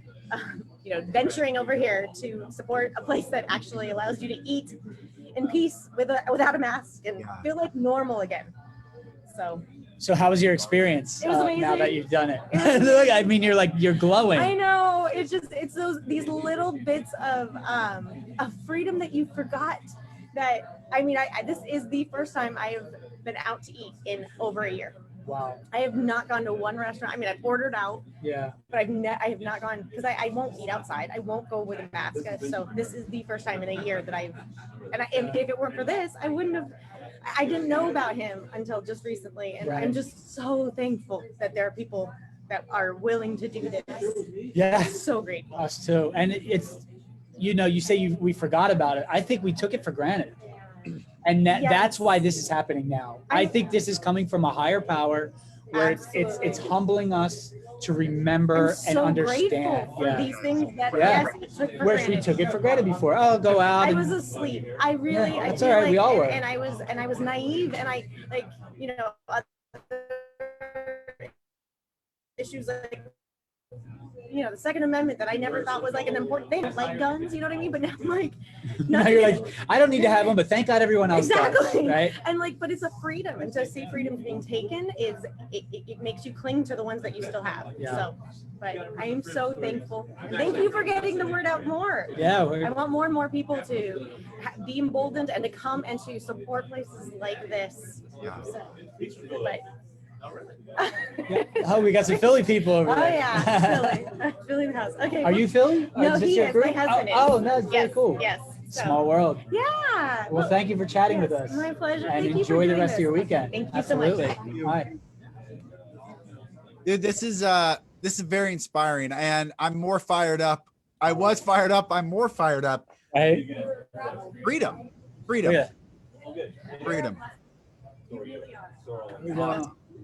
Speaker 4: venturing over here to support a place that actually allows you to eat in peace without a mask and feel like normal again.
Speaker 2: So how was your experience?
Speaker 4: It was amazing.
Speaker 2: Now that you've done it. I mean, you're glowing.
Speaker 4: I know. It's these little bits of freedom that you forgot. That this is the first time I have been out to eat in over a year.
Speaker 2: Wow.
Speaker 4: I have not gone to one restaurant. I mean, I've ordered out.
Speaker 2: Yeah.
Speaker 4: But I have not gone because I won't eat outside. I won't go with a mask. So this is the first time in a year that if it weren't for this, I wouldn't have. I didn't know about him until just recently, and
Speaker 2: Right.
Speaker 4: I'm just so thankful that there are people that are willing to do this.
Speaker 2: Yeah.
Speaker 4: It's so great.
Speaker 2: Us too. And it's, you say we forgot about it. I think we took it for granted. And that's why this is happening now. I think this is coming from a higher power where it's humbling us to remember and understand.
Speaker 4: Grateful for these things that took for
Speaker 2: Whereas we
Speaker 4: granted.
Speaker 2: took it for granted before. Oh, go out.
Speaker 4: I was asleep. I really.
Speaker 2: Yeah, that's
Speaker 4: I feel
Speaker 2: all right.
Speaker 4: like,
Speaker 2: We all were.
Speaker 4: And I was naive, and I other issues like the Second Amendment that I never thought was like an important thing, like guns, you know what I mean? But now I'm like,
Speaker 2: Now you're like, I don't need to have them, but thank God everyone else does,
Speaker 4: exactly.
Speaker 2: right?
Speaker 4: And like, but it's a freedom. And to see freedom being taken it makes you cling to the ones that you still have.
Speaker 2: Yeah.
Speaker 4: So, but I am so thankful. Thank you for getting the word out more.
Speaker 2: Yeah.
Speaker 4: I want more and more people to be emboldened and to come and to support places like this.
Speaker 1: Yeah.
Speaker 4: So, but,
Speaker 2: Oh, we got some Philly people over
Speaker 4: oh
Speaker 2: there.
Speaker 4: yeah, Philly. Philly in the house. Okay.
Speaker 2: Are you Philly?
Speaker 4: No,
Speaker 2: this
Speaker 4: he
Speaker 2: your
Speaker 4: is.
Speaker 2: group?
Speaker 4: My husband is.
Speaker 2: Oh, no, it's very
Speaker 4: Yes,
Speaker 2: cool.
Speaker 4: Yes. So,
Speaker 2: Small world.
Speaker 4: Yeah.
Speaker 2: Well, thank you for chatting
Speaker 4: Yes,
Speaker 2: with us.
Speaker 4: my pleasure.
Speaker 2: And
Speaker 4: Thank you for
Speaker 2: enjoy the
Speaker 4: doing
Speaker 2: rest
Speaker 4: this.
Speaker 2: of your weekend.
Speaker 4: Thank you so much.
Speaker 2: Absolutely. All right.
Speaker 1: Dude, this is very inspiring, and I'm more fired up. I was fired up. I'm more fired up.
Speaker 2: Right.
Speaker 1: Freedom.
Speaker 2: Yeah.
Speaker 1: Freedom.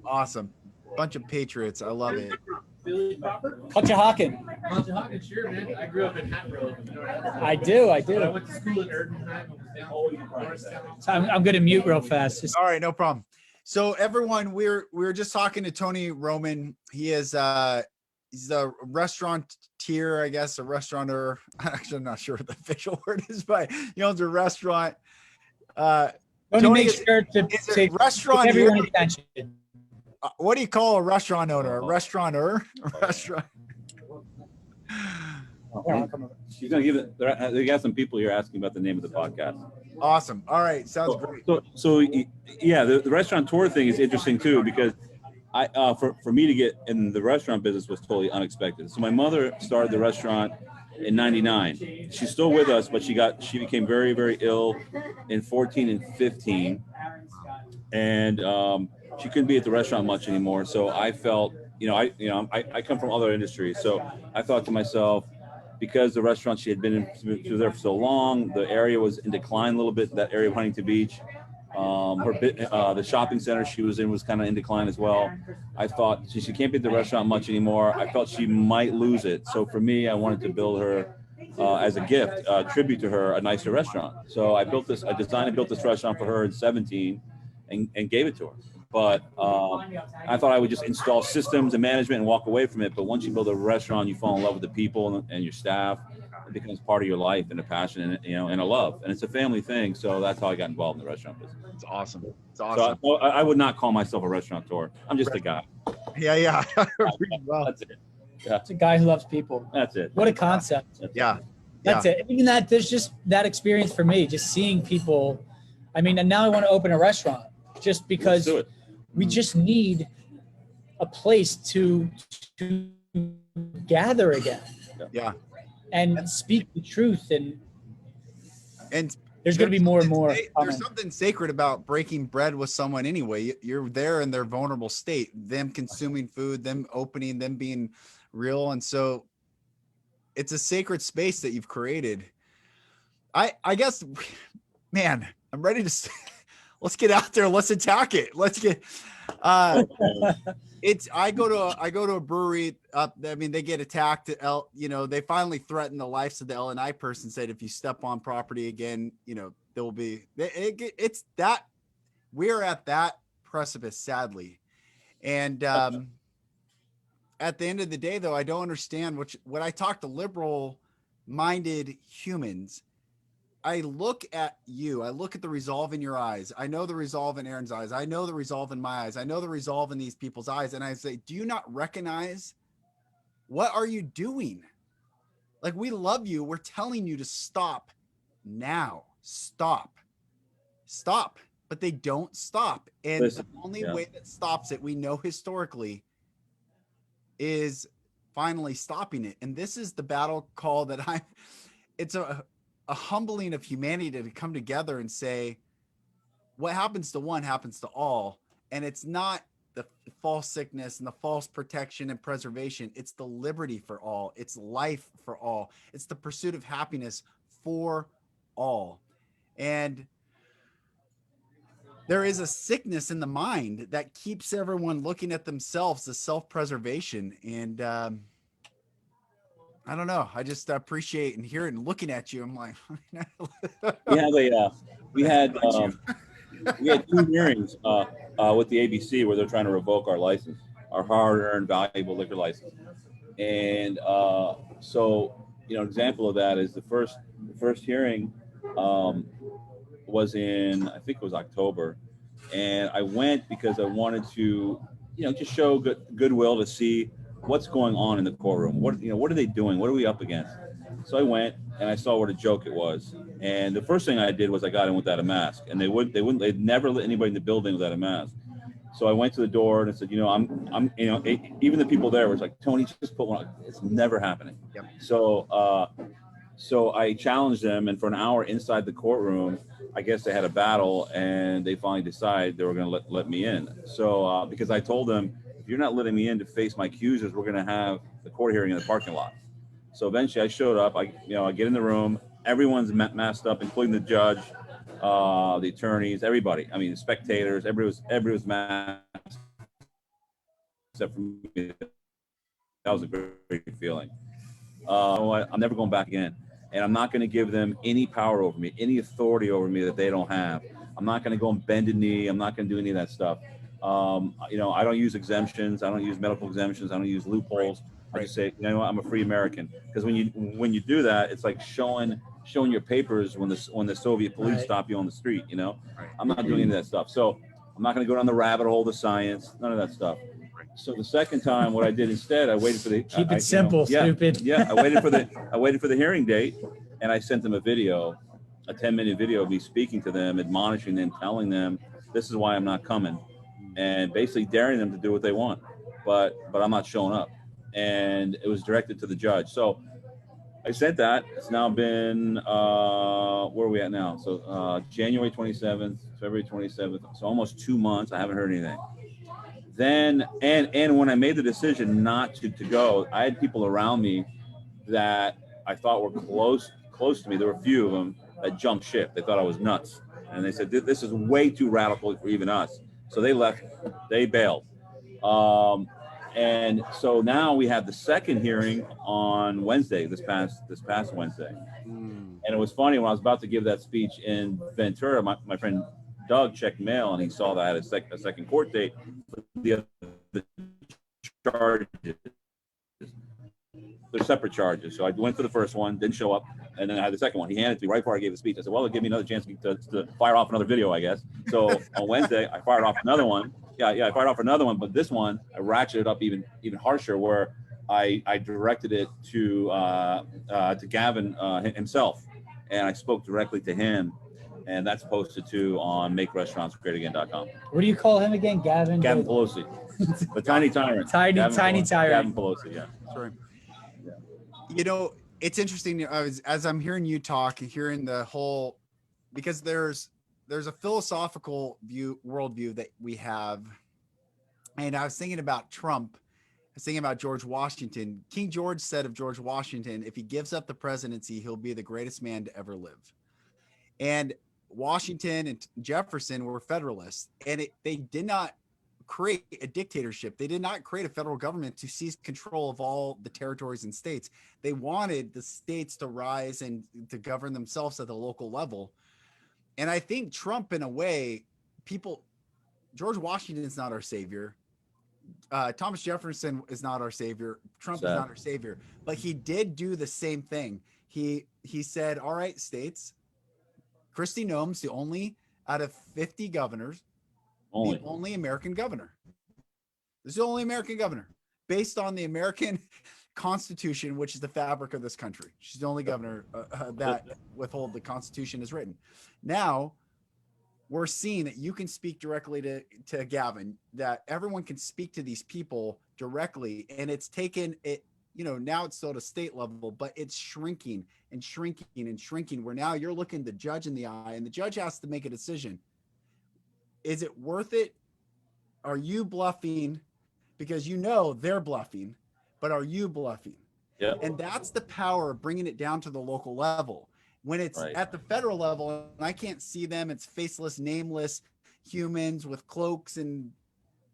Speaker 1: Awesome. Bunch of patriots. I love it.
Speaker 2: Conshohocken.
Speaker 5: Sure, man. I grew up in Hatboro.
Speaker 2: I do.
Speaker 5: I went to school in Erdenheim.
Speaker 2: So I'm going to mute real fast. Just,
Speaker 1: All right, no problem. So everyone, we're just talking to Tony Roman. He is he's a restaurateur, I guess, a restaurateur. Actually, I'm not sure what the official word is, but he owns a restaurant.
Speaker 2: Tony makes sure to take
Speaker 1: restaurant
Speaker 2: everyone's attention.
Speaker 1: What do you call a restaurant owner? A restaurateur? A restaurant.
Speaker 3: She's gonna give it. They got some people here asking about the name of the podcast.
Speaker 1: Awesome. All right, sounds great.
Speaker 3: So yeah, the restaurateur thing is interesting too, because for me to get in the restaurant business was totally unexpected. So my mother started the restaurant in '99. She's still with us, but she became very, very ill in 14 and 15, and she couldn't be at the restaurant much anymore. So I felt, I come from other industries, so I thought to myself, because the restaurant she had been in there for so long, the area was in decline a little bit. That area of Huntington Beach, the shopping center she was in was kind of in decline as well. I thought she can't be at the restaurant much anymore. I felt she might lose it. So for me, I wanted to build her as a gift, tribute to her, a nicer restaurant. So I designed and built this restaurant for her in 17 and gave it to her. But I thought I would just install systems and management and walk away from it. But once you build a restaurant, you fall in love with the people and your staff. It becomes part of your life and a passion and and a love. And it's a family thing. So that's how I got involved in the restaurant business.
Speaker 1: It's awesome. It's awesome.
Speaker 3: So I would not call myself a restaurateur. I'm just a guy.
Speaker 1: Yeah. Well,
Speaker 3: That's it. Yeah,
Speaker 2: It's a guy who loves people.
Speaker 3: that's it.
Speaker 2: What a concept.
Speaker 1: yeah.
Speaker 2: That's it. Even that, there's just that experience for me, just seeing people. I mean, and now I want to open a restaurant just because
Speaker 3: Let's do it.
Speaker 2: we just need a place to gather again
Speaker 1: Yeah.
Speaker 2: and speak the truth. And
Speaker 1: And
Speaker 2: there's going to be more and more.
Speaker 1: There's something sacred about breaking bread with someone anyway. You're there in their vulnerable state, them consuming food, them opening, them being real. And so it's a sacred space that you've created. I guess, man, I'm ready to, let's get out there. Let's attack it. Let's get, I go to a brewery up. I mean, they get attacked. They finally threaten the lives of the L&I person, said, if you step on property again, there will be, it's that we're at that precipice, sadly. And, at the end of the day, though, I don't understand when I talk to liberal minded humans, I look at you, I look at the resolve in your eyes. I know the resolve in Aaron's eyes. I know the resolve in my eyes. I know the resolve in these people's eyes. And I say, do you not recognize, what are you doing? Like, we love you. We're telling you to stop now. Stop. But they don't stop. And the only way that stops it, we know historically, is finally stopping it. And this is the battle call that it's a humbling of humanity to come together and say, what happens to one happens to all. And it's not the false sickness and the false protection and preservation. It's the liberty for all. It's life for all. It's the pursuit of happiness for all. And there is a sickness in the mind that keeps everyone looking at themselves, the self-preservation. And I don't know. I just appreciate and hear it and looking at you. I'm like,
Speaker 3: we had 2 hearings with the ABC where they're trying to revoke our license, our hard-earned, valuable liquor license. And so, you know, an example of that is the first hearing was in, I think it was October, and I went because I wanted to, you know, just show goodwill to see what's going on in the courtroom. What, you know, what are they doing? What are we up against? So I went and I saw what a joke it was. And the first thing I did was I got in without a mask, and they'd never let anybody in the building without a mask. So I went to the door and I said, you know, I'm, you know, even the people there was like, Tony, just put one on. It's never happening.
Speaker 1: Yep.
Speaker 3: So I challenged them, and for an hour inside the courtroom, I guess they had a battle, and they finally decided they were going to let me in. So because I told them, if you're not letting me in to face my accusers, we're going to have the court hearing in the parking lot. So eventually I showed up. I get in the room. Everyone's masked up, including the judge, the attorneys, everybody. I mean, the spectators. Everybody was masked except for me. That was a great feeling. I'm never going back again. And I'm not going to give them any power over me, any authority over me that they don't have. I'm not going to go and bend a knee. I'm not going to do any of that stuff. You know, I don't use exemptions. I don't use medical exemptions. I don't use loopholes. I just say, you know what, I'm a free American. Because when you do that, it's like showing your papers when the Soviet police stop you on the street. You know, I'm not doing any of that stuff. So I'm not going to go down the rabbit hole of science. None of that stuff. So the second time, what I did instead, I waited for the
Speaker 2: keep it simple, stupid.
Speaker 3: Yeah, I waited for the hearing date, and I sent them a video, a 10-minute video of me speaking to them, admonishing them, telling them this is why I'm not coming, and basically daring them to do what they want, but I'm not showing up. And it was directed to the judge. So I sent that. It's now been where are we at now? So January 27th, February 27th. So almost 2 months. I haven't heard anything. Then and when I made the decision not to go, I had people around me that I thought were close to me. There were a few of them that jumped ship. They thought I was nuts, and they said this is way too radical for even us. So they left. They bailed. And so now we have the second hearing on Wednesday, this past Wednesday. And it was funny when I was about to give that speech in Ventura. My friend Doug checked mail, and he saw that I had a second court date for the charges. They're separate charges. So I went for the first one, didn't show up, and then I had the second one. He handed it to me right before I gave the speech. I said, well, it'll give me another chance to fire off another video, I guess. So on Wednesday, I fired off another one. Yeah, I fired off another one, but this one I ratcheted up even harsher, where I directed it to Gavin himself, and I spoke directly to him. And that's posted to on MakeRestaurantsGreatAgain.com.
Speaker 2: What do you call him again? Gavin
Speaker 3: Pelosi. The tiny tyrant.
Speaker 2: Tiny tyrant.
Speaker 3: Gavin Pelosi, yeah.
Speaker 1: That's right. Yeah. You know, it's interesting as I'm hearing you talk and hearing the whole, because there's a philosophical worldview that we have. And I was thinking about Trump. I was thinking about George Washington. King George said of George Washington, if he gives up the presidency, he'll be the greatest man to ever live. And Washington and Jefferson were Federalists, and they did not create a dictatorship. They did not create a federal government to seize control of all the territories and states. They wanted the states to rise and to govern themselves at the local level. And I think Trump, in a way, George Washington is not our savior. Thomas Jefferson is not our savior. Trump is not our savior. But he did do the same thing. He said, all right, states, Kristi Noem's the only out of 50 governors, the only American governor. This is the only American governor based on the American Constitution, which is the fabric of this country. She's the only governor that withhold the Constitution is written. Now we're seeing that you can speak directly to Gavin, that everyone can speak to these people directly. And it's taken it, you know, now it's still at a state level, but it's shrinking and shrinking and shrinking, where now you're looking the judge in the eye, and the judge has to make a decision. Is it worth it? Are you bluffing? Because you know they're bluffing, but are you bluffing?
Speaker 3: Yeah.
Speaker 1: And that's the power of bringing it down to the local level. When it's at the federal level, and I can't see them, it's faceless, nameless humans with cloaks and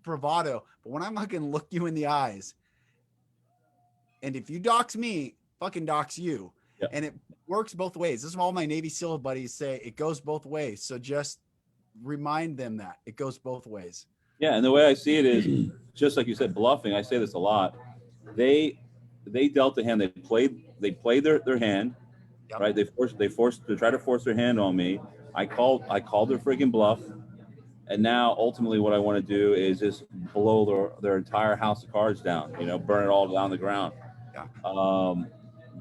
Speaker 1: bravado. But when I'm not going to look you in the eyes, and if you dox me, fucking dox you. Yep. And it works both ways. This is what all my Navy SEAL buddies say. It goes both ways. So just remind them that it goes both ways.
Speaker 3: Yeah. And the way I see it is just like you said, bluffing. I say this a lot. They they dealt the hand. They played their hand,
Speaker 1: Yep.
Speaker 3: right? They try to force their hand on me. I called their freaking bluff. And now, ultimately, what I want to do is just blow their entire house of cards down. Burn it all down the ground.
Speaker 1: Yeah.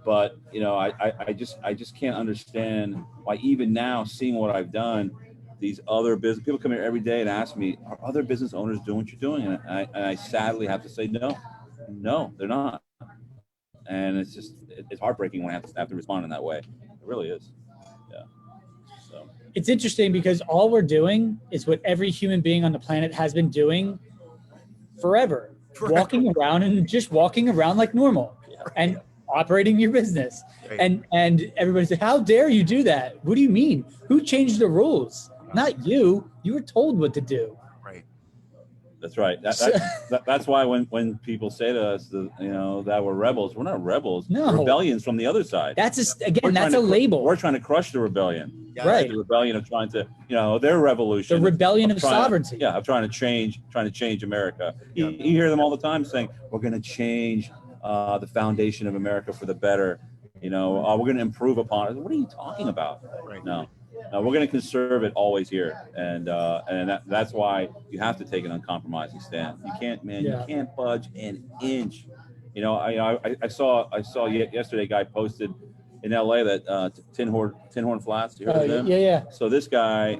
Speaker 3: But I just can't understand why, even now, seeing what I've done, these other business people come here every day and ask me, "Are other business owners doing what you're doing?" And I sadly have to say, no, they're not. And it's heartbreaking when I have to respond in that way. It really is. Yeah. So.
Speaker 2: It's interesting because all we're doing is what every human being on the planet has been doing forever. Walking around like normal and operating your business.
Speaker 1: Right.
Speaker 2: And everybody said, how dare you do that? What do you mean? Who changed the rules? Not you. You were told what to do.
Speaker 1: Right.
Speaker 3: That's right. That's why when people say to us that we're rebels, we're not rebels.
Speaker 2: No.
Speaker 3: Rebellion's from the other side.
Speaker 2: That's a label.
Speaker 3: We're trying to crush the rebellion.
Speaker 1: Yeah,
Speaker 2: right.
Speaker 3: The rebellion of trying to, their revolution.
Speaker 2: The rebellion of sovereignty.
Speaker 3: Yeah, of trying to change America. You hear them all the time saying, we're going to change the foundation of America for the better. We're going to improve upon it. What are you talking about?
Speaker 1: Right.
Speaker 3: No, we're going to conserve it always here. And that's why you have to take an uncompromising stand. You can't, man, you can't budge an inch. I saw yesterday a guy posted in LA that Tin Horn Flats. You heard of them?
Speaker 2: Yeah.
Speaker 3: So this guy,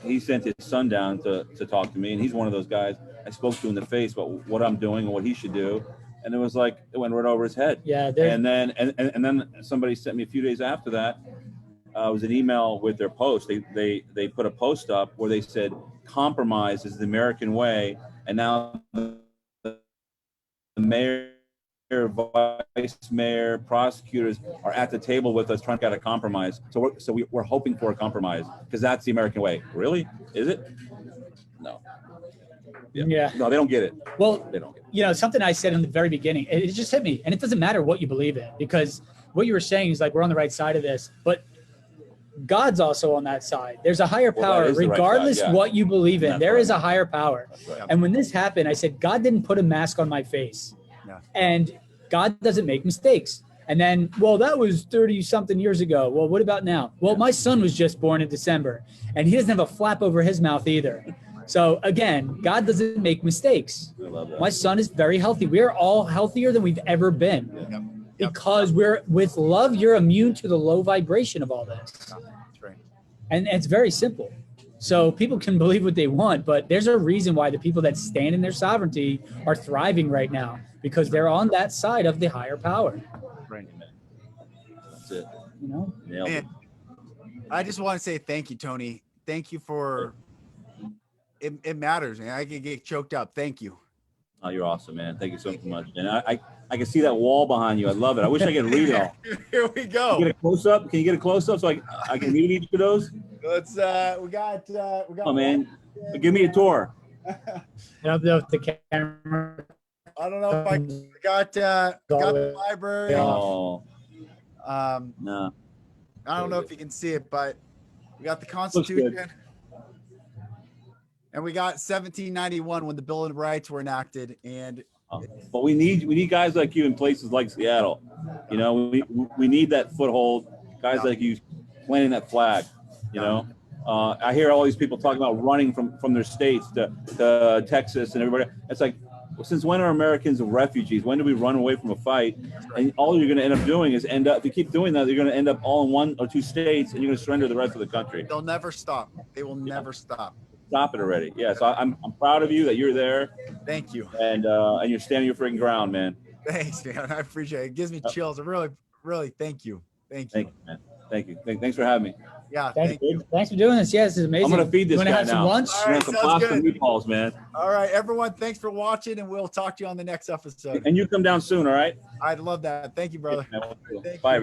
Speaker 3: he sent his son down to talk to me, and he's one of those guys I spoke to in the face about what I'm doing and what he should do, and it went right over his head.
Speaker 2: Yeah.
Speaker 3: And then somebody sent me a few days after that. It was an email with their post. They put a post up where they said compromise is the American way, and now the mayor, vice mayor, prosecutors are at the table with us trying to get a compromise. So we're hoping for a compromise because that's the American way. Really? Is it? No.
Speaker 2: Yeah.
Speaker 3: No, they don't get it.
Speaker 2: Well,
Speaker 3: They don't get it.
Speaker 2: Something I said in the very beginning, it just hit me. And it doesn't matter what you believe in, because what you were saying is like, we're on the right side of this, but God's also on that side. There's a higher power, regardless what you believe in. There is a higher power.
Speaker 3: Right.
Speaker 2: And when this happened, I said, God didn't put a mask on my face.
Speaker 1: Yeah.
Speaker 2: And God doesn't make mistakes. And then, well, that was 30 something years ago. Well, what about now? Well, my son was just born in December and he doesn't have a flap over his mouth either. So again, God doesn't make mistakes.
Speaker 3: I love that.
Speaker 2: My son is very healthy. We are all healthier than we've ever been.
Speaker 1: Yep.
Speaker 2: Because we're with love, you're immune to the low vibration of all this.
Speaker 1: That's right.
Speaker 2: And it's very simple. So people can believe what they want, but there's a reason why the people that stand in their sovereignty are thriving right now, because they're on that side of the higher power.
Speaker 1: Right.
Speaker 3: That's it.
Speaker 2: Nailed
Speaker 3: it.
Speaker 1: And I just want to say thank you, Tony. Thank you for it matters, man. I can get choked up. Thank you.
Speaker 3: Oh, you're awesome, man. Thank you so much. And I can see that wall behind you. I love it. I wish I could read it all.
Speaker 1: Here we go.
Speaker 3: Can you get a close up? Can you get a close up so I can read each of those?
Speaker 1: Let's we got
Speaker 3: Oh man, give me a tour.
Speaker 2: I don't know if the camera.
Speaker 1: I don't know if I got the library.
Speaker 3: Oh,
Speaker 1: I
Speaker 3: no.
Speaker 1: don't know if you can see it, but we got the Constitution. And we got 1791 when the Bill of Rights were enacted. And
Speaker 3: but we need guys like you in places like Seattle. We need that foothold. Guys like you planting that flag. I hear all these people talking about running from their states to Texas and everybody. It's like, since when are Americans refugees? When do we run away from a fight? And all you're going to end up doing is if you keep doing that, you're going to end up all in one or two states, and you're going to surrender the rest of the country.
Speaker 1: They'll never stop. They will never stop.
Speaker 3: Stop it already. Yeah, so I'm proud of you that you're there.
Speaker 1: Thank you.
Speaker 3: And you're standing your freaking ground, man.
Speaker 1: Thanks, man. I appreciate it. It gives me chills. I really thank you. Thank you.
Speaker 3: Thank you, man. Thank you. Thanks for having me.
Speaker 1: Yeah, thank you.
Speaker 2: Thanks for doing this. Yeah, this is amazing.
Speaker 3: I'm going to feed this
Speaker 2: you
Speaker 3: guy
Speaker 2: have
Speaker 3: now.
Speaker 2: some lunch?
Speaker 1: All right,
Speaker 3: some
Speaker 1: sounds
Speaker 3: pasta
Speaker 1: good.
Speaker 3: meatballs, man.
Speaker 1: All right, everyone, thanks for watching, and we'll talk to you on the next episode.
Speaker 3: And you come down soon, all right?
Speaker 1: I'd love that. Thank you, brother.
Speaker 3: Bye,
Speaker 1: Thank you.
Speaker 3: everybody.